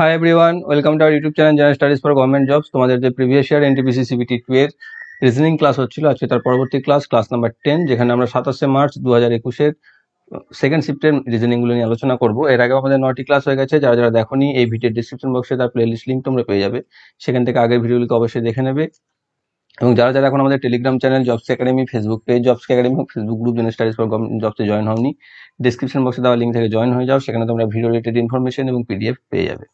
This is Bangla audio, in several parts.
Hi everyone, welcome to our YouTube channel general studies for government jobs. তোমাদের যে প্রিভিয়াস ইয়ার এনটিপিসি সিবিটি 2 এর রিজনিং ক্লাস হচ্ছিল, আজকে তার পরবর্তী ক্লাস নাম্বার 10, যেখানে আমরা 27 মার্চ 2021 সেকেন্ড শিফটের রিজনিং গুলো নিয়ে আলোচনা করব। এর আগে আমাদের 9টি ক্লাস হয়ে গেছে। যারা যারা দেখোনি, এই ভিডিওর ডিসক্রিপশন বক্সে তার প্লেলিস্ট লিংক তোমরা পেয়ে যাবে, সেখান থেকে আগের ভিডিওগুলোকে অবশ্যই দেখে নেবে। এবং যারা যারা এখন আমাদের Telegram channel jobs academy, Facebook page jobs academy, Facebook group general studies for government জবসে জয়েন হওনি, ডিসক্রিপশন বক্সে দেওয়া লিঙ্ক থেকে জয়েন হয়ে যাও, সেখানে তোমরা ভিডিও রিলেটেড ইনফরমেশন এবং পিডিএফ পেয়ে যাবে।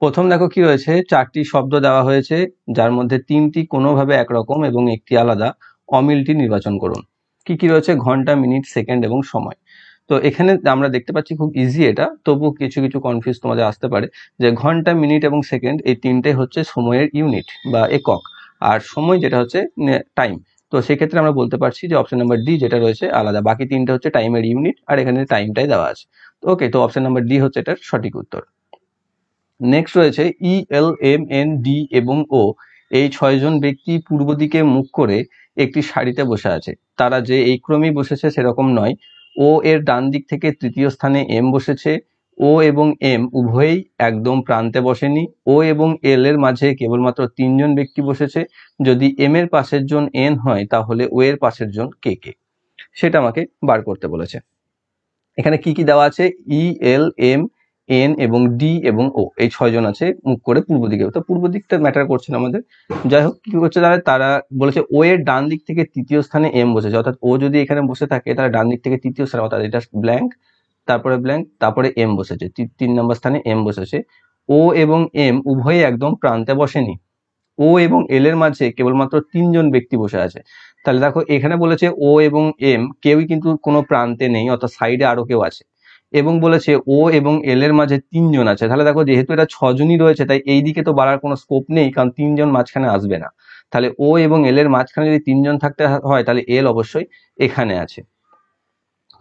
প্রথম দেখো কি রয়েছে, 4টি শব্দ দেওয়া হয়েছে, যার মধ্যে 3টি কোনোভাবে একরকম এবং একটি আলাদা। অমিলটি নির্বাচন করুন। কি কি রয়েছে? ঘন্টা, মিনিট, সেকেন্ড এবং সময়। তো এখানে আমরা দেখতে পাচ্ছি খুব ইজি এটা, তবু কিছু কিছু কনফিউজ তোমাদের আসতে পারে যে ঘন্টা, মিনিট এবং সেকেন্ড এই তিনটে হচ্ছে সময়ের ইউনিট বা একক, আর সময় যেটা হচ্ছে টাইম। তো সেক্ষেত্রে আমরা বলতে পারছি যে অপশন নাম্বার ডি যেটা রয়েছে আলাদা, বাকি তিনটে হচ্ছে টাইমের ইউনিট, আর এখানে টাইমটাই দেওয়া আছে। ওকে, তো অপশন নাম্বার ডি হচ্ছে এটার সঠিক উত্তর। নেক্সট রয়েছে ই, এল, এম, এন, ডি এবং ও, এই 6জন ব্যক্তি পূর্ব দিকে মুখ করে একটি সারিতে বসে আছে। তারা যে এই ক্রমেই বসেছে সেরকম নয়। ও এর ডান দিক থেকে তৃতীয় স্থানে এম বসেছে। ও এবং এম উভয়েই একদম প্রান্তে বসেনি। ও এবং এল এর মাঝে কেবলমাত্র 3জন ব্যক্তি বসেছে। যদি এম এর পাশের জন এন হয়, তাহলে ও এর পাশের জন কে কে, সেটা আমাকে বার করতে বলেছে। এখানে কি কি দেওয়া আছে? ই, এল, এম, এন এবং ডি এবং ও, এই 6জন আছে মুখ করে পূর্ব দিকে। তো পূর্ব দিকটা ম্যাটার করছে না আমাদের। যাই হোক, কি করছে তারা? তারা বলেছে ও এর ডান দিক থেকে তৃতীয় স্থানে এম বসেছে, অর্থাৎ ও যদি এখানে বসে থাকে তাহলে ডান দিক থেকে তৃতীয় স্থানে, অর্থাৎ এটা ব্ল্যাঙ্ক, তারপরে ব্ল্যাঙ্ক, তারপরে এম বসেছে, 3 নম্বর স্থানে এম বসেছে। ও এবং এম উভয়ে একদম প্রান্তে বসেনি। ও এবং এল এর মাঝে কেবলমাত্র 3জন ব্যক্তি বসে আছে। তাহলে দেখো এখানে বলেছে ও এবং এম কেউই কিন্তু কোনো প্রান্তে নেই, অর্থাৎ সাইডে আরো কেউ আছে, এবং বলেছে ও এবং এল এর মাঝে 3জন আছে। তাহলে দেখো যেহেতু এটা 6জনই রয়েছে, তাই এই দিকে তো বাড়ার কোনো স্কোপ নেই, কারণ 3জন মাঝখানে আসবে না। তাহলে ও এবং এল এর মাঝখানে যদি 3জন থাকতে হয়, তাহলে এল অবশ্যই এখানে আছে।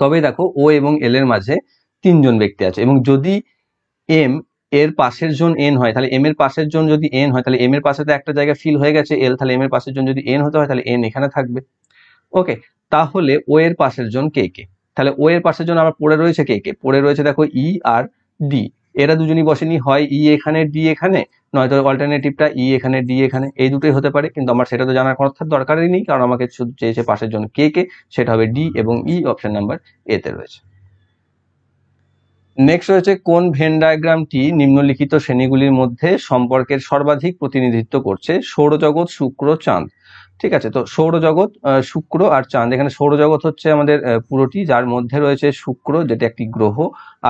তবে দেখো ও এবং এল এর মাঝে 3জন ব্যক্তি আছে, এবং যদি এম এর পাশের জন এন হয়, তাহলে এম এর পাশের জন যদি এন হয়, তাহলে এম এর পাশে তো একটা জায়গা ফিল হয়ে গেছে এল, তাহলে এম এর পাশের জন যদি এন হতে হয়, তাহলে এন এখানে থাকবে। ওকে, তাহলে ও এর পাশের জন কে কে? তাহলে ও এর পাশের জন আবার পড়ে রয়েছে কে কে? পড়ে রয়েছে দেখো ই আর ডি। এরা দুজনই বসেনি, হয় ই এখানে ডি এখানে, নয়তো অল্টারনেটিভটা ই এখানে ডি এখানে, এই দুটোই হতে পারে। কিন্তু আমার সেটা তো জানার কোনো দরকারই নেই, কারণ আমাকে শুধু চেয়েছে পাশের জন কে কে, সেটা হবে ডি এবং ই, অপশন নাম্বার এ তে রয়েছে। নেক্সট রয়েছে কোন ভেন ডায়াগ্রামটি নিম্নলিখিত শ্রেণীগুলির মধ্যে সম্পর্কের সর্বাধিক প্রতিনিধিত্ব করছে? সৌরজগৎ, শুক্র, চাঁদ। ঠিক আছে, তো সৌরজগৎ, শুক্র আর চাঁদ। এখানে সৌরজগৎ হচ্ছে আমাদের পুরোটি, যার মধ্যে রয়েছে শুক্র যেটা একটি গ্রহ,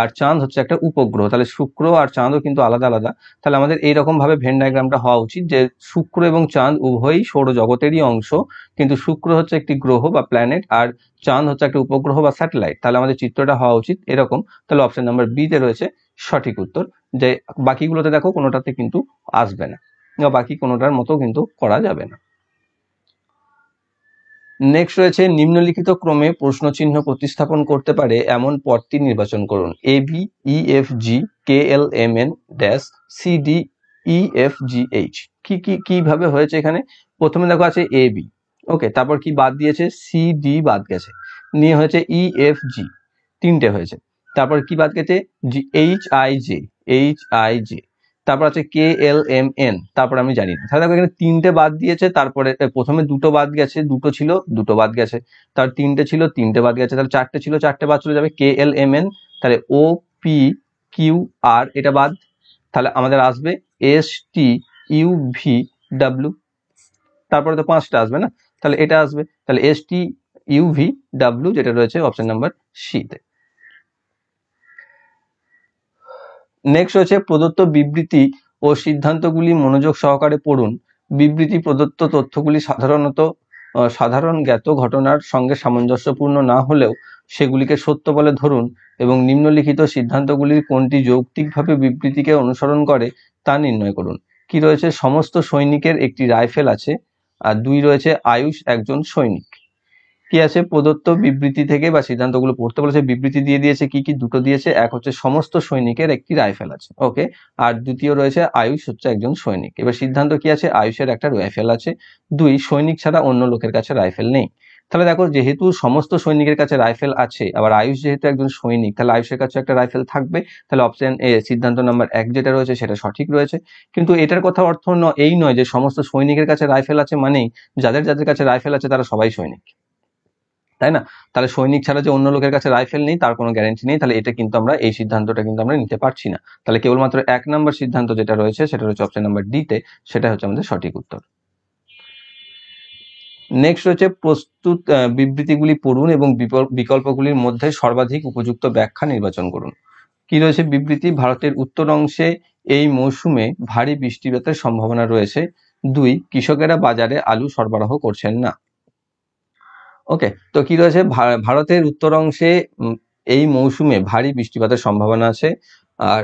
আর চাঁদ হচ্ছে একটা উপগ্রহ। তাহলে শুক্র আর চাঁদও কিন্তু আলাদা আলাদা। তাহলে আমাদের এইরকম ভাবে ভেন ডায়াগ্রামটা হওয়া উচিত যে শুক্র এবং চাঁদ উভয়ই সৌরজগতেরই অংশ, কিন্তু শুক্র হচ্ছে একটি গ্রহ বা প্ল্যানেট, আর চাঁদ হচ্ছে একটা উপগ্রহ বা স্যাটেলাইট। তাহলে আমাদের চিত্রটা হওয়া উচিত এরকম। তাহলে অপশন নাম্বার বি তে রয়েছে সঠিক উত্তর। যে বাকিগুলোতে দেখো কোনোটাতে কিন্তু আসবে না, বা বাকি কোনোটার মতো কিন্তু করা যাবে না। নেক্সট রয়েছে নিম্নলিখিত ক্রমে প্রশ্ন চিহ্ন প্রতিস্থাপন করতে পারে এমন পদটি নির্বাচন করুন। A B, E F G, K L M N dash, C D, E F G H. কি কি কিভাবে হয়েছে? এখানে প্রথমে দেখো আছে এ বি, ওকে, তারপর কি বাদ দিয়েছে? সি ডি বাদ গেছে, নিয়ে হয়েছে ই এফ জি, 3টে হয়েছে। তারপর কি বাদ গেছে? G H I J, H I J, তারপর আছে কে এল এম এন, তারপর আমি জানি না। তাহলে দেখো এখানে 3টে বাদ দিয়েছে, তারপরে প্রথমে 2টো বাদ গেছে, 2টো ছিল 2টো বাদ গেছে, তার 3টে ছিল 3টে বাদ গেছে, তাহলে 4টে ছিল 4টে বাদ চলে যাবে। কে এল এম এন, তাহলে ও পি কিউ আর এটা বাদ, তাহলে আমাদের আসবে S T U V W, তারপরে তো 5টা আসবে না, তাহলে এটা আসবে। তাহলে S T U V W যেটা রয়েছে অপশন নাম্বার সি তে। নেক্সট হচ্ছে প্রদত্ত বিবৃতি ও সিদ্ধান্তগুলি মনোযোগ সহকারে পড়ুন। বিবৃতি প্রদত্ত তথ্যগুলি সাধারণ জ্ঞাত ঘটনার সঙ্গে সামঞ্জস্যপূর্ণ না হলেও সেগুলিকে সত্য বলে ধরুন, এবং নিম্নলিখিত সিদ্ধান্তগুলির কোনটি যৌক্তিকভাবে বিবৃতিকে অনুসরণ করে তা নির্ণয় করুন। কি রয়েছে? সমস্ত সৈনিকের একটি রাইফেল আছে, আর 2 রয়েছে আয়ুষ একজন সৈনিক। কি আছে? প্রদত্ত বিবৃতি থেকে বা সিদ্ধান্তগুলো পড়তে বলেছে, বিবৃতি দিয়ে দিয়েছে কি কি? 2টো দিয়েছে, এক হচ্ছে সমস্ত সৈনিকের একটি রাইফেল আছে, ওকে, আর দ্বিতীয় রয়েছে আয়ুষ হচ্ছে একজন সৈনিক। এবার সিদ্ধান্ত কি আছে? আয়ুষের একটা রাইফেল আছে, 2 সৈনিক ছাড়া অন্য লোকের কাছে রাইফেল নেই। তাহলে দেখো যেহেতু সমস্ত সৈনিকের কাছে রাইফেল আছে, আবার আয়ুষ যেহেতু একজন সৈনিক, তাহলে আয়ুষের কাছে একটা রাইফেল থাকবে। তাহলে অপশন এ সিদ্ধান্ত নাম্বার 1 যেটা রয়েছে সেটা সঠিক রয়েছে। কিন্তু এটার কথা অর্থ এই নয় যে সমস্ত সৈনিকের কাছে রাইফেল আছে মানেই যাদের যাদের কাছে রাইফেল আছে তারা সবাই সৈনিক, তাই না? তাহলে সৈনিক ছাড়া যে অন্য লোকের কাছে রাইফেল নেই তার কোনো গ্যারান্টি নেই। তাহলে এটা কিন্তু আমরা এই সিদ্ধান্তটা কিন্তু আমরা নিতে পারছি না। তাহলে কেবলমাত্র 1 নম্বর সিদ্ধান্ত যেটা রয়েছে সেটা হচ্ছে অপশন নাম্বার ডি তে, সেটা হচ্ছে আমাদের সঠিক উত্তর। নেক্সট হচ্ছে প্রস্তুত বিবৃতিগুলি পড়ুন এবং বিকল্পগুলির মধ্যে সর্বাধিক উপযুক্ত ব্যাখ্যা নির্বাচন করুন। কি রয়েছে বিবৃতি? ভারতের উত্তর অংশে এই মৌসুমে ভারী বৃষ্টিপাতের সম্ভাবনা রয়েছে। 2, কৃষকেরা বাজারে আলু সরবরাহ করছেন না। ওকে, তো কি রয়েছে? ভারতের উত্তর অংশে এই মৌসুমে ভারী বৃষ্টিপাতের সম্ভাবনা আছে। আর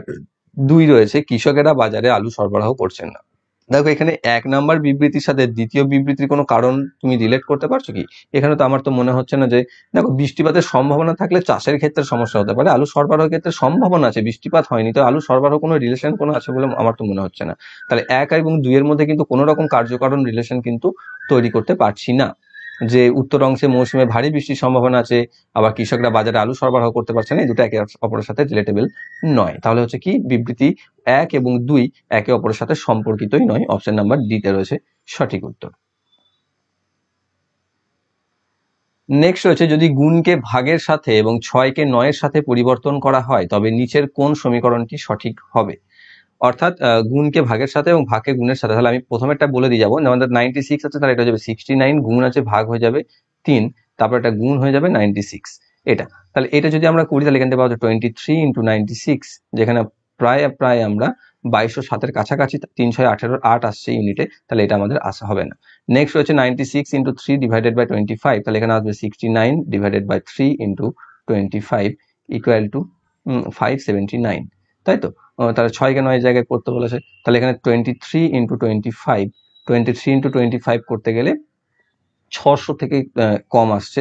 2 রয়েছে, কৃষকেরা বাজারে আলু সরবরাহ করছেন না। দেখো এখানে 1 নাম্বার বিবৃতির সাথে দ্বিতীয় বিবৃতির কোনো কারণ তুমি রিলেট করতে পারছো কি? এখানে তো আমার তো মনে হচ্ছে না যে, দেখো বৃষ্টিপাতের সম্ভাবনা থাকলে চাষের ক্ষেত্রে সমস্যা হতে পারে, আলু সরবরাহের ক্ষেত্রে সম্ভাবনা আছে, বৃষ্টিপাত হয়নি, তো আলু সরবরাহ কোনো রিলেশন কোনো আছে বলে আমার তো মনে হচ্ছে না। তাহলে 1 এবং 2 এর মধ্যে কিন্তু কোনো রকম কার্যকারণ রিলেশন কিন্তু তৈরি করতে পারছি না, যে উত্তর অংশে মৌসুমে ভারী বৃষ্টির সম্ভাবনা আছে আবার কৃষকরা বাজারে আলু সরবরাহ করতে পারছে না, এই দুটো একে অপরের সাথে রিলেটেবল নয়। তাহলে হচ্ছে কি বিবৃতি 1 এবং 2 একে অপরের সাথে সম্পর্কিতই নয়। অপশন নাম্বার ডি তে রয়েছে সঠিক উত্তর। নেক্সট রয়েছে, যদি গুণকে ভাগের সাথে এবং 6কে 9-এর সাথে পরিবর্তন করা হয় তবে নিচের কোন সমীকরণটি সঠিক হবে? অর্থাৎ গুণকে ভাগের সাথে এবং ভাগকে গুণের সাথে। তাহলে আমি প্রথমেরটা বলে দিয়ে যাবো, আমাদের 96 আছে, তাহলে এটা হয়ে যাবে 69, গুণ আছে ভাগ হয়ে যাবে 3, তারপর একটা গুণ হয়ে যাবে 96 এটা। তাহলে এটা যদি আমরা করি তাহলে এখান থেকে পাওয়া যাবে 23 ইন্টু 96, যেখানে প্রায় প্রায় আমরা 2207-এর কাছাকাছি, 3 6 18 8 আসছে ইউনিটে, তাহলে এটা আমাদের আসা হবে না। নেক্সট হচ্ছে 96 ইন্টু 3 ডিভাইডেড বাই 25, তাহলে এখানে আসবে 69 divided by 3 into 25 equal to 579, তাই তো? তাহলে 6কে 9 জায়গায় করতে বলেছে, তাহলে এখানে 23 ইন্টু 25, 23 ইন্টু 25 করতে গেলে 600 থেকে কম আসছে,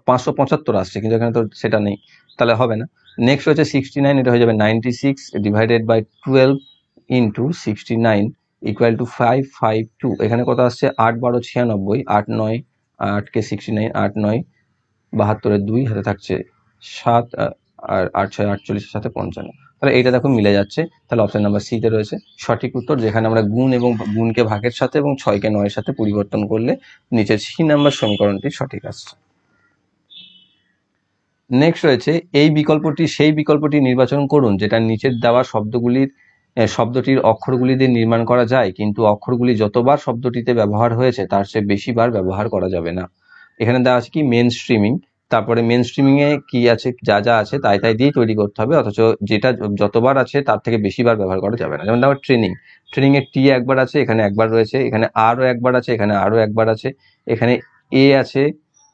575 আসছে, কিন্তু এখানে তো সেটা নেই, তাহলে হবে না। নেক্সট হচ্ছে 69, এটা হয়ে যাবে 96 divided by 12 into 69 equal to 552, এখানে কত আসছে 8 12 96, 8 9 8কে 69, 8 9 72-এর 2 হাতে থাকছে 7, আর 8 6 48-এর সাথে 55, তাহলে এইটা দেখো মিলে যাচ্ছে। তাহলে অপশন নাম্বার সি তে রয়েছে সঠিক উত্তর, যেখানে আমরা গুণ এবং গুণকে ভাগের সাথে এবং 6কে 9-এর সাথে পরিবর্তন করলে নিচের সি নাম্বার সমীকরণটি সঠিক আসছে। নেক্সট রয়েছে, এই বিকল্পটি সেই বিকল্পটি নির্বাচন করুন যেটা নিচের দেওয়া শব্দটির অক্ষরগুলি দিয়ে নির্মাণ করা যায়, কিন্তু অক্ষরগুলি যতবার শব্দটিতে ব্যবহার হয়েছে তার চেয়ে বেশিবার ব্যবহার করা যাবে না। এখানে দেওয়া আছে কি মেন স্ট্রিমিং, তারপরে মেন স্ট্রিমিং এ কি আছে, যা যা আছে তাই তাই দিয়ে তৈরি করতে হবে, অথচ যেটা যতবার আছে তার থেকে বেশিবার ব্যবহার করা যাবে না। যেমন দেখো ট্রেনিং, ট্রেনিং এ টি একবার আছে, এখানে একবার রয়েছে, এখানে আরও একবার আছে, এখানে আরও একবার আছে, এখানে এ আছে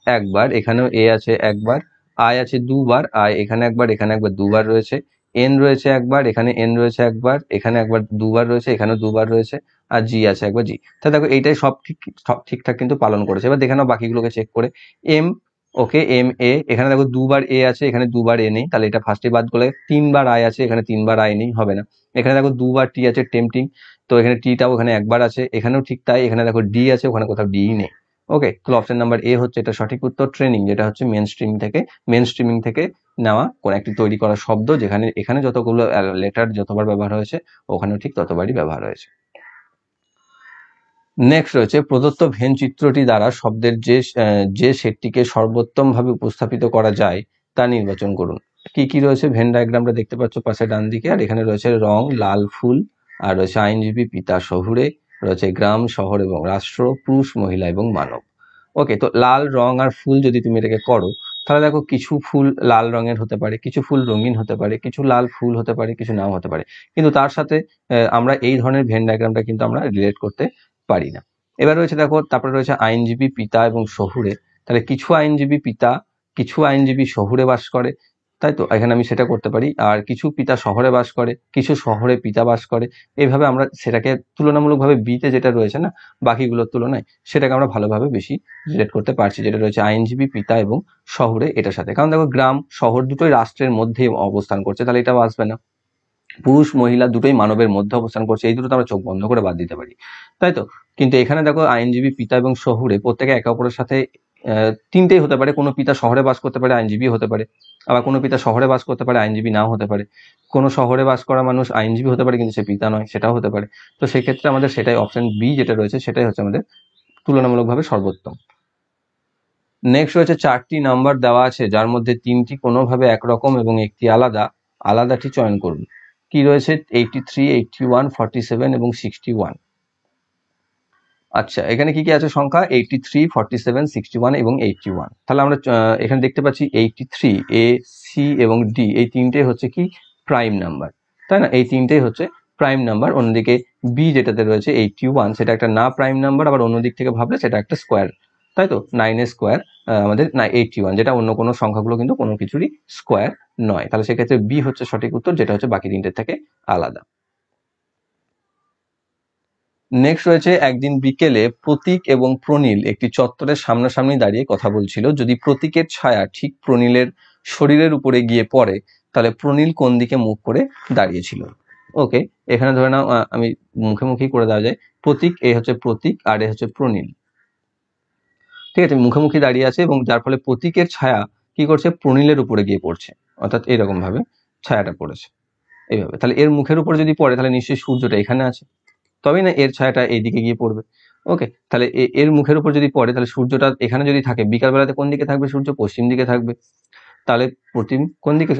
একবার, এখানেও এ আছে একবার, আই আছে দুবার, আই এখানে একবার, এখানে একবার দুবার রয়েছে, এন রয়েছে একবার, এখানে এন রয়েছে একবার, এখানে একবার দুবার রয়েছে, এখানেও দুবার রয়েছে, আর জি আছে একবার জি। তাহলে দেখো এইটাই সব ঠিকঠাক কিন্তু পালন করেছে। এবার দেখে নাও বাকিগুলোকে চেক করে। এম, ওকে এম এ, এখানে দেখো দুবার এ আছে, এখানে দুবার এ নেই, তাহলে এটা ফার্স্টে বাদ করলে। 3বার আই আছে, এখানে 3বার আই নেই, হবে না। এখানে দেখো দুবার টি আছে টেম্পটিং, তো এখানে টিটাও এখানে একবার আছে, এখানেও ঠিক তাই, এখানে দেখো ডি আছে, ওখানে কোথাও ডি নেই। ওকে, তাহলে অপশন নাম্বার এ হচ্ছে এটা সঠিক উত্তর। ট্রেনিং যেটা হচ্ছে মেন স্ট্রিমিং থেকে নেওয়া কোন একটি তৈরি করা শব্দ, যেখানে এখানে যতগুলো লেটার যতবার ব্যবহার হয়েছে ওখানেও ঠিক ততবারই ব্যবহার হয়েছে। নেক্সট রয়েছে, প্রদত্ত ভেন চিত্রটি দ্বারা শব্দের যে সেটটিকে সর্বোত্তমভাবে উপস্থাপিত করা যায় তা নির্বাচন করুন। কি কি রয়েছে ভেন ডায়াগ্রামটা দেখতে পাচ্ছ পাশে ডান দিকে, আর এখানে রয়েছে রং লাল ফুল, আর রয়েছে আইনজীবী পিতা শহুরে, রয়েছে গ্রাম শহর এবং রাষ্ট্র, পুরুষ মহিলা এবং মানব। ওকে, তো লাল রং আর ফুল যদি তুমি এটাকে করো তাহলে দেখো কিছু ফুল লাল রঙের হতে পারে, কিছু ফুল রঙিন হতে পারে, কিছু লাল ফুল হতে পারে, কিছু নাও হতে পারে, কিন্তু তার সাথে আমরা এই ধরনের ভেন ডায়াগ্রামটা কিন্তু আমরা রিলেট করতে পারি না। এবার রয়েছে দেখো, তারপরে রয়েছে আইনজীবী পিতা এবং শহুরে, তাহলে কিছু আইনজীবী পিতা কিছু আইনজীবী শহুরে বাস করে, তাই তো এখানে আমি সেটা করতে পারি। আর কিছু পিতা শহরে বাস করে, কিছু শহরে পিতা বাস করে, এইভাবে আমরা সেটাকে তুলনামূলকভাবে বিতে যেটা রয়েছে না বাকিগুলোর তুলনায়, সেটাকে আমরা ভালোভাবে বেশি রিলেট করতে পারছি, যেটা রয়েছে আইনজীবী পিতা এবং শহরে এটার সাথে। কারণ দেখো গ্রাম শহর দুটোই রাষ্ট্রের মধ্যে অবস্থান করছে, তাহলে এটাও আসবে না। পুরুষ মহিলা দুটোই মানবের মধ্যে অবস্থান করছে, এই দুটো তো আমরা চোখ বন্ধ করে বাদ দিতে পারি, তাই তো। কিন্তু এখানে দেখো আইনজীবী পিতা এবং শহুরে প্রত্যেকে একে অপরের সাথে তিনটেই হতে পারে, কোনো পিতা শহরে বাস করতে পারে, আইনজীবী হতে পারে, আবার কোনো পিতা শহরে বাস করতে পারে, আইনজীবী নাও হতে পারে, কোনো শহরে বাস করা মানুষ আইনজীবী হতে পারে কিন্তু সে পিতা নয়, সেটাও হতে পারে। তো সেক্ষেত্রে আমাদের সেটাই অপশন বি যেটা রয়েছে সেটাই হচ্ছে আমাদের তুলনামূলকভাবে সর্বোত্তম। নেক্সট রয়েছে 4টি নাম্বার দেওয়া আছে যার মধ্যে 3টি কোনোভাবে একরকম এবং একটি আলাদা, আলাদাটি চয়ন করুন। কি রয়েছে? 83, 81, 47 এবং 61। আচ্ছা, এখানে কি কি আছে সংখ্যা? 83, 47, 61 এবং 81। তাহলে আমরা এখানে দেখতে পাচ্ছি 83, এ, সি এবং ডি এই তিনটেই হচ্ছে কি প্রাইম নাম্বার, তাই না? এই তিনটেই হচ্ছে প্রাইম নাম্বার। অন্যদিকে বি যেটাতে রয়েছে 81 সেটা একটা না প্রাইম নাম্বার, আবার অন্য দিক থেকে ভাবলে সেটা একটা স্কোয়ার, তাই তো? 9 এর স্কোয়ার আমাদের না 81, যেটা অন্য কোনো সংখ্যাগুলো কিন্তু কোনো কিছুরই স্কোয়ার নয়। তাহলে সেক্ষেত্রে বি হচ্ছে সঠিক উত্তর, যেটা হচ্ছে বাকি তিনটের থেকে আলাদা। নেক্সট রয়েছে, একদিন বিকেলে প্রতীক এবং প্রনীল একটি চত্বরের সামনাসামনি দাঁড়িয়ে কথা বলছিল। যদি প্রতীকের ছায়া ঠিক প্রনীলের শরীরের উপরে গিয়ে পড়ে তাহলে প্রনীল কোন দিকে মুখ করে দাঁড়িয়েছিল? ওকে, এখানে ধরে নাও আমি মুখোমুখি করে দেওয়া যায়। প্রতীক, এ হচ্ছে প্রতীক আর এ হচ্ছে প্রনীল, ঠিক আছে? মুখোমুখি দাঁড়িয়ে আছে এবং যার ফলে প্রতীকের ছায়া কি করছে? প্রনীলের উপরে গিয়ে পড়ছে, অর্থাৎ এরকম ভাবে ছায়াটা পড়েছে এইভাবে। তাহলে এর মুখের উপরে যদি পড়ে তাহলে নিশ্চয়ই সূর্যটা এখানে আছে, তবেই না এর ছায়াটা এইদিকে গিয়ে পড়বে। ওকে, তাহলে এর মুখের উপর যদি পড়ে তাহলে সূর্যটা এখানে যদি থাকে, বিকাল বেলাতে কোন দিকে থাকবে? সূর্য পশ্চিম দিকে থাকবে। তাহলে কোন দিকে,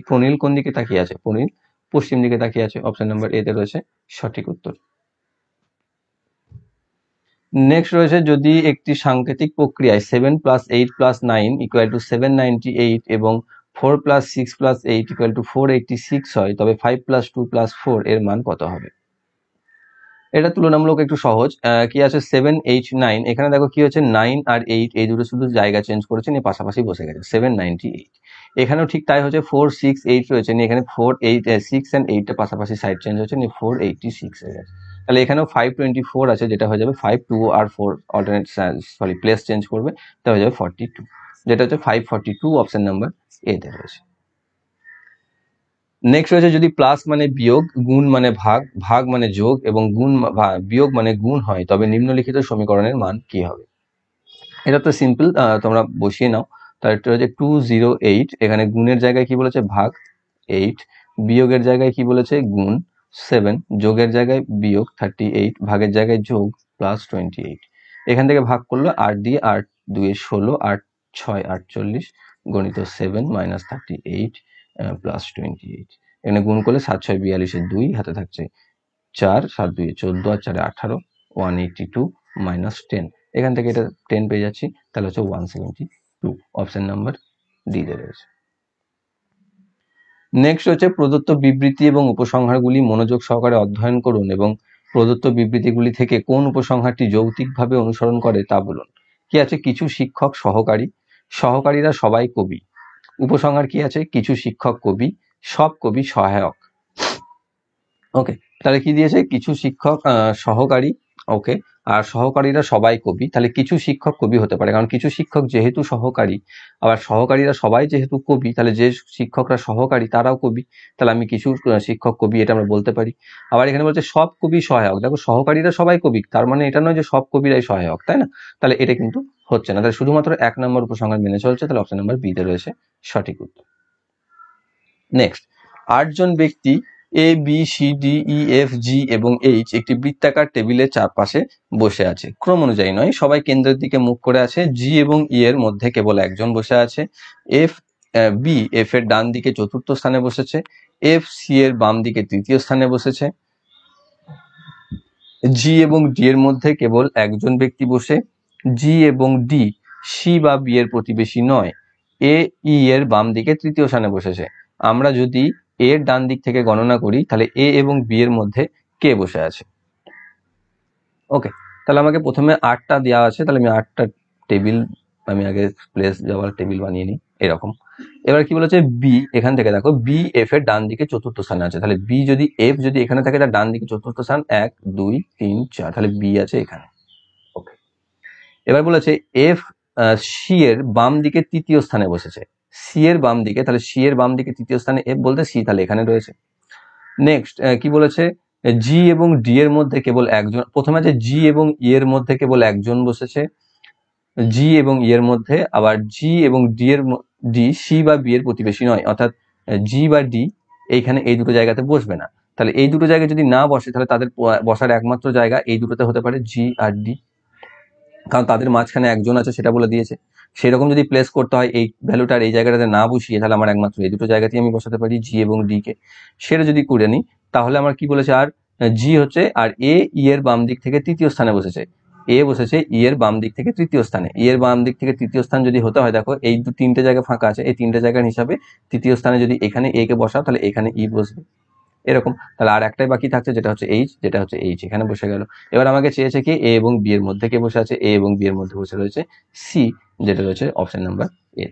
প্রনীল কোন দিকে তাকিয়ে আছে? প্রনীল পশ্চিম দিকে তাকিয়ে আছে। অপশন নাম্বার এ তে রয়েছে সঠিক উত্তর। নেক্সট রয়েছে, যদি একটি সাংকেতিক প্রক্রিয়ায় 7 + 8 + 9 = 798 এবং 4 + 6 + 8 = 486 হয়, তবে 5 + 2 + 4 এর মান কত হবে? এটা তুলনামূলক একটু সহজ। কি আছে? 7, 8, 9। এখানে দেখো কি হচ্ছে, 9 আর 8 এই দুটো শুধু জায়গা চেঞ্জ করেছে, নিয়ে পাশাপাশি বসে গেছে, 798। এখানেও ঠিক তাই হচ্ছে, 4, 6, 8 রয়েছে, নিয়ে এখানে 4, 8, 6 and 8 টা পাশাপাশি সাইড চেঞ্জ হচ্ছে, নিয়ে 486 হয়ে গেছে। তাহলে এখানেও 524 আছে, যেটা হয়ে যাবে 5, 2 আর 4 অল্টারনেট, প্লেস চেঞ্জ করবে, তা হয়ে যাবে 42, যেটা হচ্ছে 542। অপশন নাম্বার এ তে রয়েছে। নেক্সট রয়েছে, যদি প্লাস মানে বিয়োগ, গুণ মানে ভাগ, ভাগ মানে যোগ এবং বিয়োগ মানে গুণ হয় তবে নিম্নলিখিত সমীকরণের মান কি হবে? এটা তো সিম্পল, তোমরা বসিয়ে নাও। তার এটা হচ্ছে 208, এখানে গুণের জায়গায় কি বলেছে? ভাগ 8, বিয়োগের জায়গায় কি বলেছে? গুণ 7, যোগের জায়গায় বিয়োগ 38, ভাগের জায়গায় যোগ +28। এখান থেকে ভাগ করলো 8 দিয়ে, 8 2 16, 8 6 48, গণিত 7 - 38 +28। এখানে গুণ করলে 7 6 42 2 হাতে থাকছে 4, 7 2 14 আর 4 18, 182 - 10। এখান থেকে এটা 10 পেয়ে যাচ্ছি, তাহলে হচ্ছে 172। অপশন নাম্বার ডি তে রয়েছে। নেক্সট হচ্ছে, প্রদত্ত বিবৃতি এবং উপসংহারগুলি মনোযোগ সহকারে অধ্যয়ন করুন এবং প্রদত্ত বিবৃতিগুলি থেকে কোন উপসংহারটি যৌক্তিকভাবে অনুসরণ করে তা বলুন। কি আছে? কিছু শিক্ষক সহকারী, সহকারীরা সবাই কবি। উপসংহার কি আছে? কিছু শিক্ষক কবি, সব কবি সহায়ক। ওকে, তাহলে কি দিয়েছে? কিছু শিক্ষক সহকারী, ওকে, আর সহকারীরা সবাই কবি। তাহলে কিছু শিক্ষক কবি হতে পারে, কারণ কিছু শিক্ষক যেহেতু সহকারী, আবার সহকারীরা সবাই যেহেতু কবি, তাহলে যে শিক্ষকরা সহকারী তারাও কবি। তাহলে আমি কিছু শিক্ষক কবি, এটা আমরা বলতে পারি। আবার এখানে বলছে সব কবি সহায়ক। দেখো, সহকারীরা সবাই কবি, তার মানে এটা নয় যে সব কবিরাই সহায়ক, তাই না? তাহলে এটা কিন্তু হচ্ছে না। তাহলে শুধুমাত্র 1 নম্বর উপসংহার মেনে চলছে। তাহলে অপশন নাম্বার বি তে রয়েছে সঠিক উত্তর। নেক্সট, 8 জন ব্যক্তি এ, B, C, D, E, F, G এবং এইচ একটি বৃত্তাকার টেবিলের চারপাশে বসে আছে। ক্রম অনুযায়ী নয়, সবাই কেন্দ্রের দিকে মুখ করে আছে। জি এবং ই এর মধ্যে কেবল একজন বসে আছে। বি এফ এর ডান দিকে চতুর্থ স্থানে বসেছে। এফ সি এর বাম দিকে তৃতীয় স্থানে বসেছে। জি এবং ডি এর মধ্যে কেবল একজন ব্যক্তি বসে। জি এবং ডি সি বা বি এর প্রতিবেশী নয়। এ ই এর বাম দিকে তৃতীয় স্থানে বসেছে। আমরা যদি এর ডান দিক থেকে গণনা করি তাহলে এ এবং বি এর মধ্যে কে বসে আছে? ওকে, তাহলে আমাকে প্রথমে 8টা দেওয়া আছে, তাহলে আমি 8টা টেবিল, আমি আগে প্লেস যাওয়ার টেবিল বানিয়ে নিই এরকম। এবার কি বলেছে? বি, এখান থেকে দেখো বি এফ এর ডান দিকে চতুর্থ স্থানে আছে। তাহলে বি যদি এফ যদি এখানে থাকে, তার ডান দিকে চতুর্থ স্থান 1 2 3 4, তাহলে বি আছে এখানে। ওকে, এবার বলেছে এফ সি এর বাম দিকে তৃতীয় স্থানে বসেছে। সি এর বাম দিকে, তাহলে সি এর বাম দিকে তৃতীয় স্থানে এফ বলতে সি, তাহলে এখানে রয়েছে। নেক্সট কি বলেছে? জি এবং ডি এর মধ্যে কেবল একজন, প্রথমে আছে জি এবং ই এর মধ্যে কেবল একজন বসেছে। জি এবং ই এর মধ্যে, আবার জি এবং ডি সি বা বি এর প্রতিবেশী নয়, অর্থাৎ জি বা ডি এইখানে এই দুটো জায়গাতে বসবে না। তাহলে এই দুটো জায়গায় যদি না বসে তাহলে তাদের বসার একমাত্র জায়গা এই দুটোতে হতে পারে, জি আর ডি, কারণ তাদের মাঝখানে একজন আছে সেটা বলে দিয়েছে। সেরকম যদি প্লেস করতে হয় এই ভ্যালুটার এই জায়গাটাতে না বসিয়ে, তাহলে আমার একমাত্র এই দুটো জায়গাতেই আমি বসাতে পারি, জি এবং ডি কে। সেটা যদি করে নিই তাহলে আমার কি বলেছে, আর জি হচ্ছে, আর এ ই এর বাম দিক থেকে তৃতীয় স্থানে বসেছে, এ বসেছে ই এর বাম দিক থেকে তৃতীয় স্থানে। ই এর বাম দিক থেকে তৃতীয় স্থান যদি হতে হয়, দেখো এই তিনটে জায়গা ফাঁকা আছে, এই তিনটে জায়গার হিসাবে তৃতীয় স্থানে যদি এখানে এ কে বসাও তাহলে এখানে ই বসবে, এরকম। তাহলে আর একটাই বাকি থাকছে যেটা হচ্ছে এইচ, যেটা হচ্ছে এইচ এখানে বসে গেল। এবার আমাকে চেয়েছে কি এ এবং বি এর মধ্যে কে বসে আছে, এ এবং বি এর মধ্যে বসে রয়েছে সি, যেটা রয়েছে অপশন নাম্বার এ।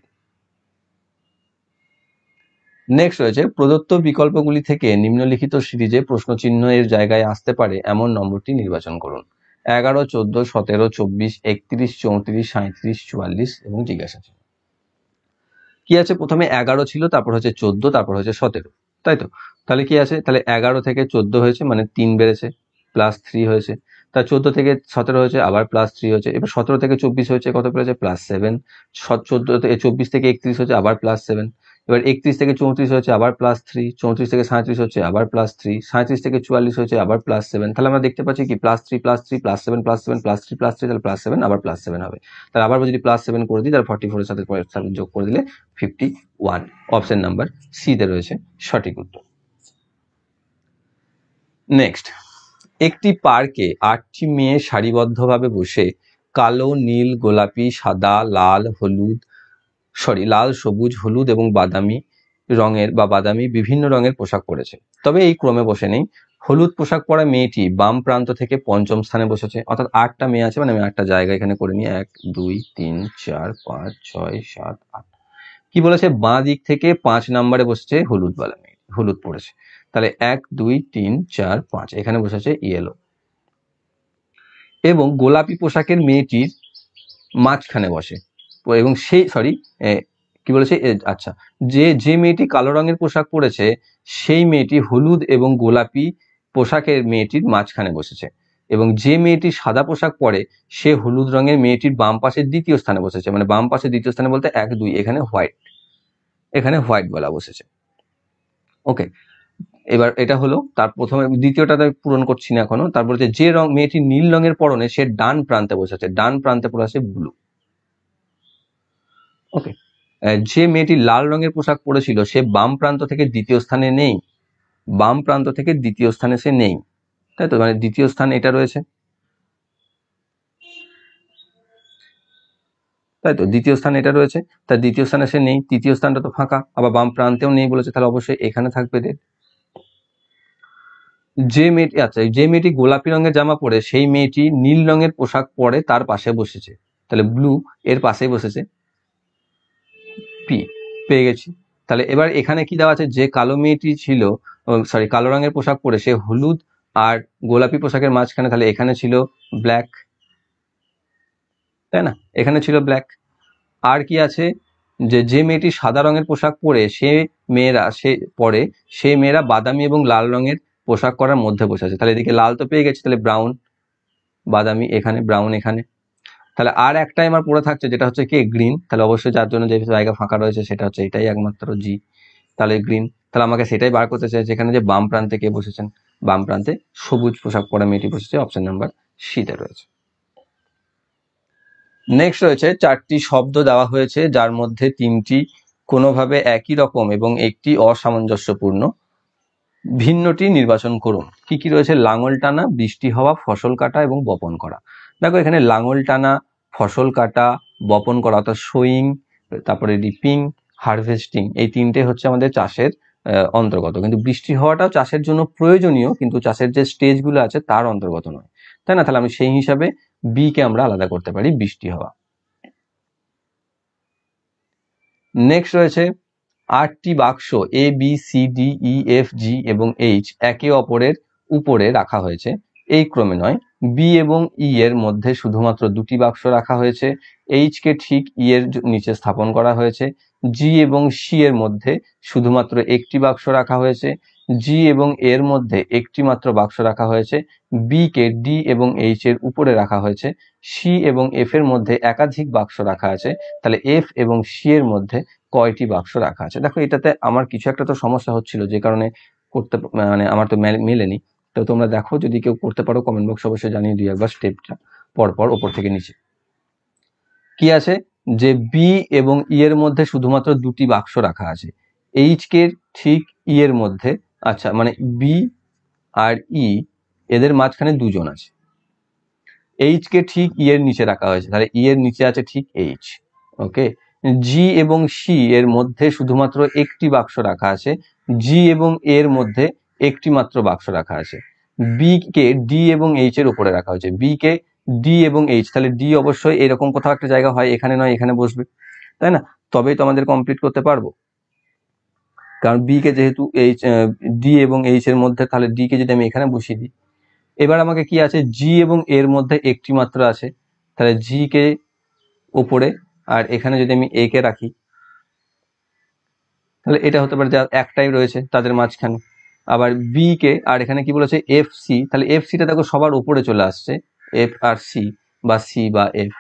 নেক্সট রয়েছে প্রদত্ত বিকল্পগুলি থেকে নিম্নলিখিত সিরিজে প্রশ্নচিহ্ন এর জায়গায় আসতে পারে এমন নম্বরটি নির্বাচন করুন। 11, 14, 17, 24, 31, 34, 37, 44 এবং জিজ্ঞাসা চিহ্ন। কি আছে, প্রথমে 11 ছিল, তারপর হচ্ছে 14, তারপর হচ্ছে 17, তাই তো? তাহলে কি আছে, তাহলে 11 থেকে 14 হয়েছে মানে 3 বেড়েছে, +3 হয়েছে। তার 14 থেকে 17 হয়েছে, আবার +3 হয়েছে। এবার 17 থেকে 24 হয়েছে, কত বেড়েছে, +7। 14 থেকে 24 থেকে 31 হচ্ছে, আবার +7। এবার 31 থেকে 34 হয়েছে, আবার +3। 34 থেকে 37 হচ্ছে, আবার +3। 37 থেকে 44 হয়েছে, আবার +7। তাহলে আমরা দেখতে পাচ্ছি কি +3 +3 +7 +7 +3 +3, তাহলে +7 আবার +7 হবে। তাহলে আবার যদি +7 করে দিই তাহলে 44 এর সাথে 7 যোগ করে দিলে 51। অপশন নাম্বার সি তে রয়েছে সঠিক উত্তর। নেক্সট, একটি পার্কে 8টি মেয়ে সারিবদ্ধভাবে বসে কালো, নীল, গোলাপি, সাদা, লাল, সবুজ, হলুদ এবং বাদামি রঙের বা বাদামি বিভিন্ন রঙের পোশাক পরেছে, তবে এই ক্রমে বসে নেই। হলুদ পোশাক পরা মেয়েটি বাম প্রান্ত থেকে পঞ্চম স্থানে বসেছে, অর্থাৎ 8টা মেয়ে আছে, মানে আমি 8টা জায়গা এখানে করে নিই, 1 2 3 4 5 6 7 8। কি বলেছে, বাঁ দিক থেকে 5 নম্বরে বসেছে হলুদওয়ালা মেয়ে, হলুদ পড়েছে। তাহলে 1 2 3 4 5 এখানে বসেছে ইয়েলো, এবং গোলাপি পোশাকের মেয়েটির মাঝখানে বসে, এবং সেই কি বলেছে, আচ্ছা, যে মেয়েটি কালো রঙের পোশাক পরেছে সেই মেয়েটি হলুদ এবং গোলাপি পোশাকের মেয়েটির মাঝখানে বসেছে, এবং যে মেয়েটি সাদা পোশাক পরে সে হলুদ রঙের মেয়েটির বাম পাশের দ্বিতীয় স্থানে বসেছে, মানে বাম পাশের দ্বিতীয় স্থানে বলতে 1 2, এখানে হোয়াইট বলা বসেছে। ওকে, এবার এটা হলো তার প্রথমে, দ্বিতীয়টাতে পূরণ করছি না এখনো। তারপর হচ্ছে যে মেয়েটি নীল রঙের পরনে সে ডান প্রান্তে বসেছে, ডান প্রান্তে পড়ে আছে ব্লু। ওকে, যে মেয়েটি লাল রঙের পোশাক পরেছিল সে বাম প্রান্ত থেকে দ্বিতীয় স্থানে নেই, বাম প্রান্ত থেকে দ্বিতীয় স্থানে সে নেই, তাই তো, মানে দ্বিতীয় স্থান এটা রয়েছে, তাই তো, দ্বিতীয় স্থান এটা রয়েছে, তার দ্বিতীয় স্থানে সে নেই, তৃতীয় স্থানটা তো ফাঁকা, আবার বাম প্রান্তেও নেই বলেছে, তাহলে অবশ্যই এখানে থাকবে রে। যে মেয়েটি গোলাপি রঙের জামা পরে সেই মেয়েটি নীল রঙের পোশাক পরে তার পাশে বসেছে, তাহলে ব্লু এর পাশেই বসেছে, পি, পেয়ে গেছি। তাহলে এবার এখানে কি দেওয়া আছে, যে কালো মেয়েটি ছিল, কালো রঙের পোশাক পরে সে হলুদ আর গোলাপি পোশাকের মাঝখানে, তাহলে এখানে ছিল ব্ল্যাক, তাই না, এখানে ছিল ব্ল্যাক। আর কি আছে, যে মেয়েটি সাদা রঙের পোশাক পরে সেই মেয়েরা বাদামি এবং লাল রঙের পোশাক করার মধ্যে বসে আছে, তাহলে এদিকে লাল তো পেয়ে গেছি, তাহলে ব্রাউন, বাদামি এখানে, ব্রাউন এখানে। তাহলে আর একটাই আমার পড়ে থাকছে যেটা হচ্ছে কি গ্রিন, তাহলে অবশ্যই যার জন্য যে জায়গা ফাঁকা রয়েছে সেটা হচ্ছে এটাই একমাত্র জি, তাহলে গ্রিন। তাহলে আমাকে সেটাই বার করতে চাই, যেখানে যে বাম প্রান্তে কে বসেছেন, বাম প্রান্তে সবুজ পোশাক পরা মেয়েটি বসেছে, অপশন নাম্বার সিতে রয়েছে। নেক্সট রয়েছে 4টি শব্দ দেওয়া হয়েছে যার মধ্যে 3টি কোনোভাবে একই রকম এবং একটি অসামঞ্জস্যপূর্ণ, ভিন্নটি নির্বাচন করুন। কি কি রয়েছে, লাঙল টানা, বৃষ্টি হওয়া, ফসল কাটা এবং বপন করা। দেখো এখানে লাঙল টানা, ফসল কাটা, বপন করা অর্থাৎ সোয়িং, তারপরে রিপিং, হারভেস্টিং, এই তিনটে হচ্ছে আমাদের চাষের অন্তর্গত, কিন্তু বৃষ্টি হওয়াটাও চাষের জন্য প্রয়োজনীয়, কিন্তু চাষের যে স্টেজগুলো আছে তার অন্তর্গত নয়, তাই না? তাহলে আমি সেই হিসাবে বি কে আমরা আলাদা করতে পারি, বৃষ্টি হওয়া। নেক্সট রয়েছে 8টি বাক্স A B C D E F G এবং এইচ একে অপরের উপরে রাখা হয়েছে, এই ক্রমে নয়। বি এবং ই এর মধ্যে শুধুমাত্র 2টি বাক্স রাখা হয়েছে, এইচ কে ঠিক ই এর নিচে স্থাপন করা হয়েছে। জি এবং সি এর মধ্যে শুধুমাত্র 1টি বাক্স রাখা হয়েছে, জি এবং এর মধ্যে একটি মাত্র বাক্স রাখা হয়েছে, বি কে ডি এবং এইচ এর উপরে রাখা হয়েছে, সি এবং এফ এর মধ্যে একাধিক বাক্স রাখা আছে, তাহলে এফ এবং সি এর মধ্যে কয়টি বাক্স রাখা আছে। দেখো এটাতে আমার কিছু একটা তো সমস্যা হচ্ছিল, যে কারণে করতে মানে আমার তো মেলেনি। তো তোমরা দেখো, যদি কেউ করতে পারো কমেন্ট বক্সে অবশ্যই জানিয়ে দিও একবার স্টেপটা পরপর ওপর থেকে নিচে। কি আছে, যে বি এবং ই এর মধ্যে শুধুমাত্র দুটি বাক্স রাখা আছে, এইচ কে ঠিক ই এর মধ্যে, আচ্ছা মানে বি আর ই এদের মাঝখানে দুজন আছে, এইচ কে ঠিক ই এর নিচে রাখা হয়েছে, তাহলে ই এর নিচে আছে ঠিক এইচ। ওকে, জি এবং সি এর মধ্যে শুধুমাত্র একটি বাক্স রাখা আছে, জি এবং এর মধ্যে একটি মাত্র বাক্স রাখা আছে, বি কে ডি এবং এইচ এর উপরে রাখা হয়েছে, বি কে ডি এবং এইচ, তাহলে ডি অবশ্যই এরকম কোথাও একটা জায়গা হয়, এখানে নয় এখানে বসবে, তাই না? তবেই তো আমাদের কমপ্লিট করতে পারবো, কারণ বি কে যেহেতু এইচ ডি এবং এইচ এর মধ্যে, তাহলে ডি কে যদি আমি এখানে বসিয়ে দিই। এবার আমাকে কি আছে, জি এবং এর মধ্যে একটি মাত্র আছে, তাহলে জি কে উপরে, আর এখানে যদি আমি এ কে রাখি, তাহলে এটা হতে পারে যে একটাই রয়েছে তাদের মাঝখানে। আবার বি কে, আর এখানে কি বলেছে এফ সি, তাহলে এফ সিটা দেখো সবার উপরে চলে আসছে, এফ আর সি বা সি বা এফ,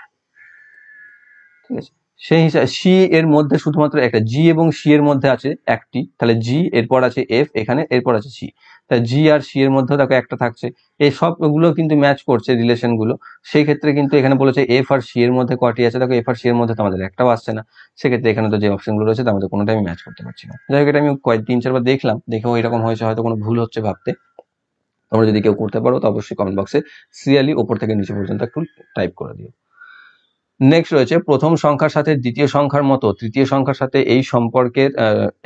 ঠিক আছে। সেই হিসাবে সি এর মধ্যে শুধুমাত্র একটা, জি এবং সি এর মধ্যে আছে একটি, তাহলে জি এরপর আছে এফ এখানে, এরপর আছে সি, তাহলে জি আর সি এর মধ্যেও দেখো একটা থাকছে। এই সবগুলো কিন্তু ম্যাচ করছে রিলেশন গুলো। সেই ক্ষেত্রে কিন্তু এখানে বলেছে এফ আর সি এর মধ্যে কটি আছে, দেখো এফ আর সি এর মধ্যে তো আমাদের একটাও আসছে না, সেক্ষেত্রে এখানে তো যে অপশন গুলো রয়েছে তার মধ্যে কোনোটাই ম্যাচ করতে পারছি না। যাই হোক, এটা আমি তিন চারবার দেখলাম, দেখেও এরকম হয়েছে, হয়তো কোনো ভুল হচ্ছে ভাবতে। তোমরা যদি কেউ করতে পারো তো অবশ্যই কমেন্ট বক্সে সিরিয়ালি ওপর থেকে নিচে পর্যন্ত একটু টাইপ করে দিও। নেক্সট রয়েছে, প্রথম সংখ্যার সাথে দ্বিতীয় সংখ্যার মতো তৃতীয় সংখ্যার সাথে এই সম্পর্কের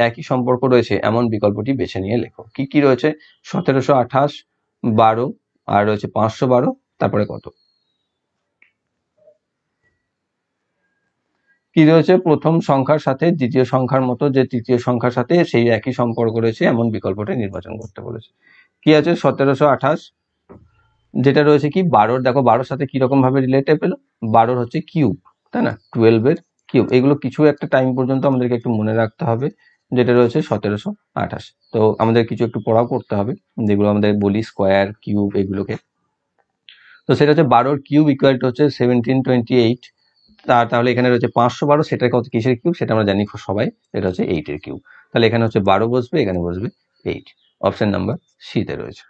একই সম্পর্ক রয়েছে এমন বিকল্পটি বেছে নিয়ে লেখো। কি কি রয়েছে, 1728, 12, আর রয়েছে 512, তারপরে কত। কি রয়েছে, প্রথম সংখ্যার সাথে দ্বিতীয় সংখ্যার মতো যে তৃতীয় সংখ্যার সাথে সেই একই সম্পর্ক রয়েছে এমন বিকল্পটি নির্বাচন করতে বলেছে। কি আছে, 1728, যেটা রয়েছে কি 12, দেখো 12-র সাথে কিরকম ভাবে রিলেটেবল, 12 হচ্ছে কিউব, তাই না, 12-এর কিউব। এগুলো কিছু একটা টাইম পর্যন্ত আমাদেরকে একটু মনে রাখতে হবে, যেটা রয়েছে 1728। তো আমাদের কিছু একটু পড়াও করতে হবে, যেগুলো আমাদের বলি স্কোয়ার কিউব এগুলোকে। তো সেটা হচ্ছে 12-র কিউব ইকুয়াল টু হচ্ছে 1728, তাহলে এখানে রয়েছে 512, সেটা কত কিসের কিউব সেটা আমরা জানি সবাই, এটা হচ্ছে 8-এর কিউব। তাহলে এখানে হচ্ছে 12 বসবে, এখানে বসবে 8, অপশন নাম্বার সি তে রয়েছে।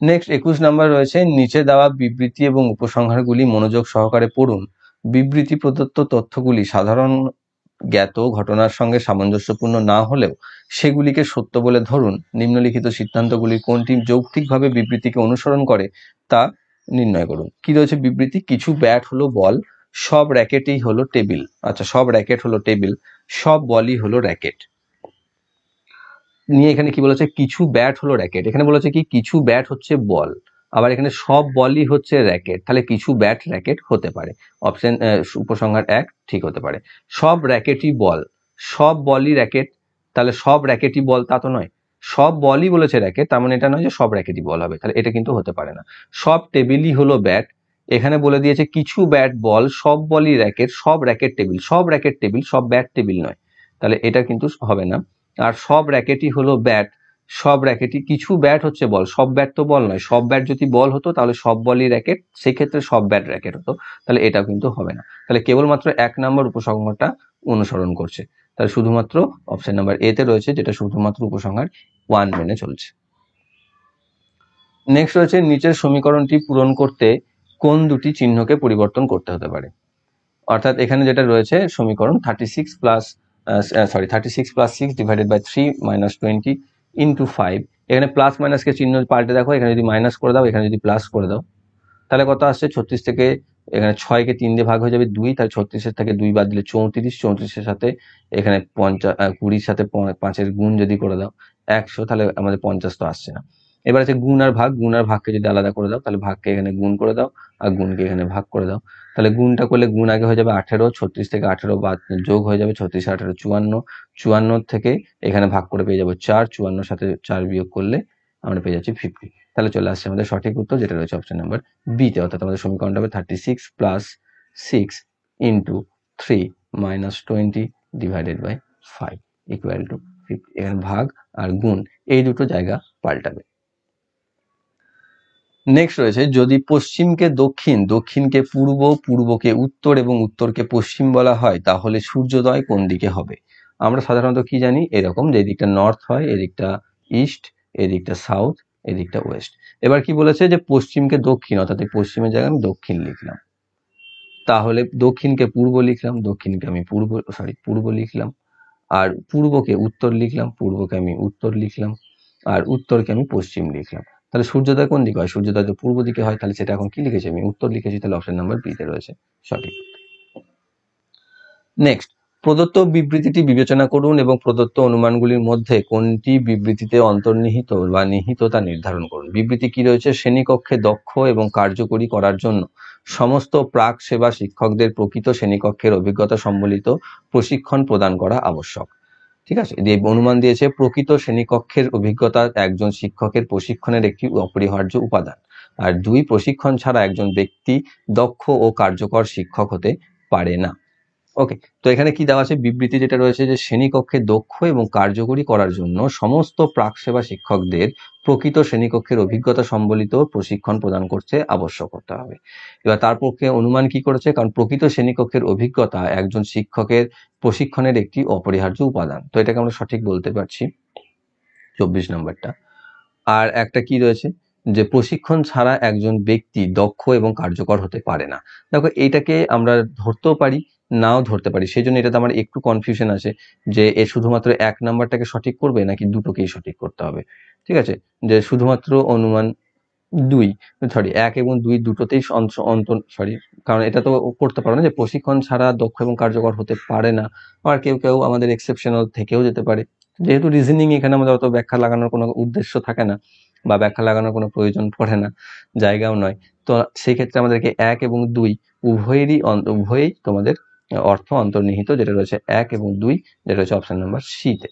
নেক্সট 21 নাম্বার রয়েছে, নিচে দেওয়া বিবৃতি এবং উপসংহারগুলি মনোযোগ সহকারে পড়ুন। বিবৃতি প্রদত্ত তথ্যগুলি সাধারণ জ্ঞাত ঘটনার সঙ্গে সামঞ্জস্যপূর্ণ না হলেও সেগুলিকে সত্য বলে ধরুন। নিম্নলিখিত সিদ্ধান্তগুলি কোনটি যৌক্তিকভাবে বিবৃতিকে অনুসরণ করে তা নির্ণয় করুন। কি রয়েছে বিবৃতি, কিছু ব্যাট হলো বল, সব র্যাকেটই হলো টেবিল, আচ্ছা সব র্যাকেট হলো টেবিল, সব বলই হলো র্যাকেট। নিয়ে এখানে কি বলেছে, কিছু ব্যাট হলো র্যাকেট, এখানে বলেছে কি কিছু ব্যাট হচ্ছে বল, আবার এখানে সব বলই হচ্ছে র্যাকেট, তাহলে কিছু ব্যাট র্যাকেট হতে পারে, অপশন উপসংহার 1 ঠিক হতে পারে। সব র্যাকেটই বল, সব বলই র্যাকেট, তাহলে সব র্যাকেটই বল তা তো নয়, সব বলই বলেছে র্যাকেট, তার মানে এটা নয় যে সব র্যাকেটই বল হবে, তাহলে এটা কিন্তু হতে পারে না। সব টেবিলই হলো ব্যাট, এখানে বলে দিয়েছে কিছু ব্যাট বল, সব বলই র্যাকেট, সব র্যাকেট টেবিল, সব র্যাকেট টেবিল, সব ব্যাট টেবিল নয়, তাহলে এটা কিন্তু হবে না। আর সব র্যাকেটই হলো ব্যাট, সব র্যাকেটই, কিছু ব্যাট হচ্ছে বল, সব ব্যাট তো বল নয়, সব ব্যাট যদি বল হতো তাহলে সব বলই র্যাকেট, সেক্ষেত্রে সব ব্যাট র্যাকেট হতো, তাহলে এটাও কিন্তু হবে না। তাহলে কেবলমাত্র 1 নম্বর উপসংহারটা অনুসরণ করছে, তাহলে শুধুমাত্র অপশন নাম্বার এ তে রয়েছে, যেটা শুধুমাত্র উপসংহার 1 মেনে চলছে। নেক্সট রয়েছে, নিচের সমীকরণটি পূরণ করতে কোন দুটি চিহ্নকে পরিবর্তন করতে হতে পারে। অর্থাৎ এখানে যেটা রয়েছে সমীকরণ 36 plus 6 divided by 3 minus 20 into 5, এখানে প্লাস মাইনাসকে চিহ্ন পাল্টে দেখো, এখানে যদি মাইনাস করে দাও এখানে যদি প্লাস করে দাও, তাহলে কত আসছে, 36 থেকে এখানে 6 কে 3 দিয়ে ভাগ হয়ে যাবে 2, তাহলে 36-এর থেকে 2 বাদ দিলে 34, 34-এর সাথে এখানে 20-এর সাথে 5-এর গুণ যদি করে দাও 100, তাহলে আমাদের 50 তো আসছে না। এবার আছে গুণ আর ভাগ, গুণ আর ভাগকে যদি আলাদা করে দাও, তাহলে ভাগকে এখানে গুণ করে দাও আর গুণকে এখানে ভাগ করে দাও, তাহলে গুণটা করলে গুণ আগে হয়ে যাবে 18, 36 থেকে 18 বাদ যোগ হয়ে যাবে 36 18 54, 54 থেকে এখানে ভাগ করে পেয়ে যাবো 4, 54-এর সাথে 4 বিয়োগ করলে আমরা পেয়ে যাচ্ছি 50, তাহলে চলে আসছে আমাদের সঠিক উত্তর, যেটা রয়েছে অপশন নাম্বার বি তে। অর্থাৎ আমাদের সমীকরণটা হবে 36 plus 6 into 3 minus 20 divided by 5 equal to এখানে ভাগ আর গুণ এই দুটো জায়গা পাল্টাবে। নেক্সট রয়েছে যদি পশ্চিমকে দক্ষিণ, দক্ষিণকে পূর্ব, পূর্বকে উত্তর এবং উত্তরকে পশ্চিম বলা হয় তাহলে সূর্যোদয় কোন দিকে হবে? আমরা সাধারণত কি জানি এরকম যে এদিকটা নর্থ হয়, এদিকটা ইস্ট, এদিকটা সাউথ, এদিকটা ওয়েস্ট। এবার কি বলেছে যে পশ্চিমকে দক্ষিণ, অর্থাৎ পশ্চিমের জায়গায় আমি দক্ষিণ লিখলাম, তাহলে দক্ষিণকে পূর্ব লিখলাম, দক্ষিণকে আমি পূর্ব লিখলাম, আর পূর্বকে উত্তর লিখলাম, পূর্বকে আমি উত্তর লিখলাম, আর উত্তরকে আমি পশ্চিম লিখলাম। তাহলে সূর্যোদয় কোন দিকে হয়? সূর্যোদয় তো পূর্ব দিকে হয়, তাহলে সেটা এখন কি লিখেছি আমি? উত্তর লিখেছি, তাহলে অপশন নাম্বার বি তে রয়েছে সঠিক। নেক্সট, প্রদত্ত বিবৃতিটি বিবেচনা করুন এবং প্রদত্ত অনুমানগুলির মধ্যে কোনটি বিবৃতিতে অন্তর্নিহিত বা নিহিত তা নির্ধারণ করুন। বিবৃতি কি রয়েছে? শ্রেণীকক্ষে দক্ষ এবং কার্যকরী করার জন্য সমস্ত প্রাক সেবা শিক্ষকদের প্রকৃত শ্রেণীকক্ষের অভিজ্ঞতা সম্বলিত প্রশিক্ষণ প্রদান করা আবশ্যক। ঠিক আছে, দিয়ে অনুমান দিয়েছে প্রকৃত শ্রেণীকক্ষের অভিজ্ঞতা একজন শিক্ষকের প্রশিক্ষণের একটি অপরিহার্য উপাদান। আর 2, প্রশিক্ষণ ছাড়া একজন ব্যক্তি দক্ষ ও কার্যকর শিক্ষক হতে পারে না। ওকে, তো এখানে কি দেওয়া আছে? বিবৃতি যেটা রয়েছে যে শ্রেণীকক্ষে দক্ষ এবং কার্যকরী করার জন্য সমস্ত প্রাক সেবা শিক্ষকদের প্রকৃত শ্রেণীকক্ষের অভিজ্ঞতা সম্বলিত প্রশিক্ষণ প্রদান করতে আবশ্যক করতে হবে। এবার তার পক্ষে অনুমান কি করেছে? কারণ প্রকৃত শ্রেণীকক্ষের অভিজ্ঞতা একজন শিক্ষকের প্রশিক্ষণের একটি অপরিহার্য উপাদান, তো এটাকে আমরা সঠিক বলতে পারছি 24 নম্বরটা। আর একটা কি রয়েছে যে প্রশিক্ষণ ছাড়া একজন ব্যক্তি দক্ষ এবং কার্যকর হতে পারে না। দেখো এইটাকে আমরা ধরতেও পারি, নাও ধরতে পারি, সেই জন্য এটাতে আমার একটু কনফিউশন আছে যে এ শুধুমাত্র 1 নাম্বারটাকে সঠিক করবে নাকি দুটোকেই সঠিক করতে হবে। ঠিক আছে, যে শুধুমাত্র অনুমান 1 এবং 2 দুটোতেই কারণ এটা তো করতে পারো না যে প্রশিক্ষণ ছাড়া দক্ষ এবং কার্যকর হতে পারে না। আর কেউ কেউ আমাদের এক্সেপশনাল থেকেও যেতে পারে। যেহেতু রিজনিং এখানে আমাদের অত ব্যাখ্যা লাগানোর কোনো উদ্দেশ্য থাকে না বা ব্যাখ্যা লাগানোর কোনো প্রয়োজন পড়ে না, জায়গাও নয়, তো সেই ক্ষেত্রে আমাদেরকে 1 এবং 2 উভয়েই তোমাদের অর্থ অন্তর্নিহিত, যেটা রয়েছে 1 এবং 2, যেটা রয়েছে অপশন নাম্বার সি তে।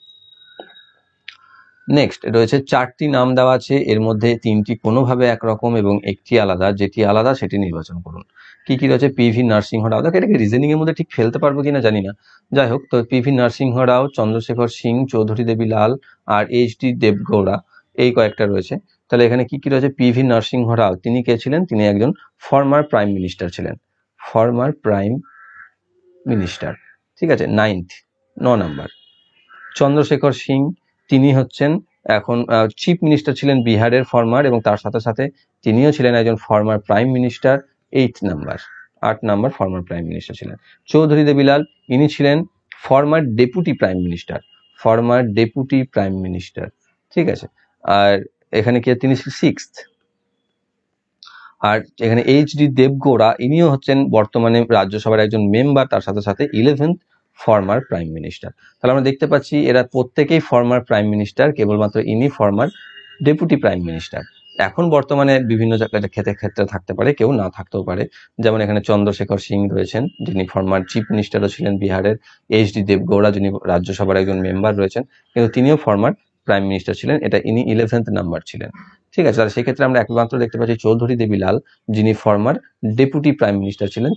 নেক্সট রয়েছে 4টি নাম দেওয়া আছে, এর মধ্যে 3টি কোনোভাবে একরকম এবং একটি আলাদা, যেটি আলাদা সেটি নির্বাচন করুন। কি কি রয়েছে? পিভি নরসিংহ রাও। দেখো এটাকে রিজনিং এর মধ্যে ঠিক ফেলতে পারবো কিনা জানি না, যাই হোক, তো পিভি নরসিংহ রাও, চন্দ্রশেখর সিং, চৌধুরী দেবী লাল আর এইচ.ডি. দেবগৌড়া, এই কয়েকটা রয়েছে। তাহলে এখানে কি কি রয়েছে? পিভি নরসিংহ রাও, তিনি কে ছিলেন? তিনি একজন ফর্মার প্রাইম মিনিস্টার ছিলেন, ফর্মার প্রাইম মিনিস্টার। ঠিক আছে, 9 নাম্বার। চন্দ্রশেখর সিং, তিনি হচ্ছেন এখন চিফ মিনিস্টার ছিলেন বিহারের ফর্মার, এবং তার সাথে সাথে তিনিও ছিলেন একজন former prime minister, 8 number. 8 number former prime minister ছিলেন। চৌধুরী দেবিলাল, ইনি ছিলেন former deputy prime minister, former deputy prime minister. ঠিক আছে, আর এখানে কি তিনি 6th। আর এখানে এইচ.ডি. দেবগৌড়া, ইনিও হচ্ছেন বর্তমানে রাজ্যসভার একজন মেম্বার, তার সাথে সাথে 11th ফর্মার প্রাইম মিনিস্টার। তাহলে আমরা দেখতে পাচ্ছি এরা প্রত্যেকেই ফর্মার প্রাইম মিনিস্টার, কেবলমাত্র ইনি ফর্মার ডেপুটি প্রাইম মিনিস্টার। এখন বর্তমানে বিভিন্ন জায়গায় ক্ষেত্রে থাকতে পারে, কেউ না থাকতেও পারে, যেমন এখানে চন্দ্রশেখর সিং রয়েছেন, যিনি ফর্মার চিফ মিনিস্টারও ছিলেন বিহারের। এইচ.ডি. দেবগৌড়া, যিনি রাজ্যসভার একজন মেম্বার রয়েছেন, কিন্তু তিনিও ফর্মার প্রাইম মিনিস্টার ছিলেন, এটা ইনি 11th নাম্বার ছিলেন। ঠিক আছে, তাহলে সেক্ষেত্রে আমরা একমাত্র দেখতে পাচ্ছি চৌধুরী দেবিলাল, যিনি ফর্মার ডেপুটি প্রাইম মিনিস্টার ছিলেন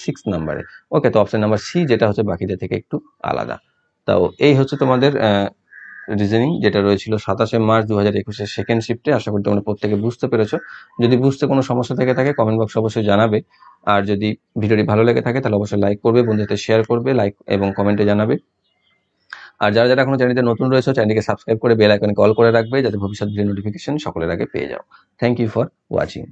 6 নাম্বারে। ওকে, তো অপশন নাম্বার সি, যেটা হচ্ছে বাকিদের থেকে একটু আলাদা। তো এই হচ্ছে তোমাদের রিজনিং, যেটা রয়েছিল 27 মার্চ 2021 সেকেন্ড শিফটে। আশা করি তোমরা প্রত্যেকে বুঝতে পেরেছো। যদি বুঝতে কোনো সমস্যা থেকে থাকে কমেন্ট বক্সে অবশ্যই জানাবে। আর যদি ভিডিওটি ভালো লেগে থাকে তাহলে অবশ্যই লাইক করবে, বন্ধুদের শেয়ার করবে, লাইক এবং কমেন্টে জানাবে। আর যারা যারা এখনো চ্যানেলটিতে নতুন রয়েছে, চ্যানেলটিকে সাবস্ক্রাইব করে বেল আইকনে কল করে রাখবে, যাতে ভবিষ্যৎ ভিডিও নোটিফিকেশন সকলের আগে পেয়ে যাও। Thank you for watching.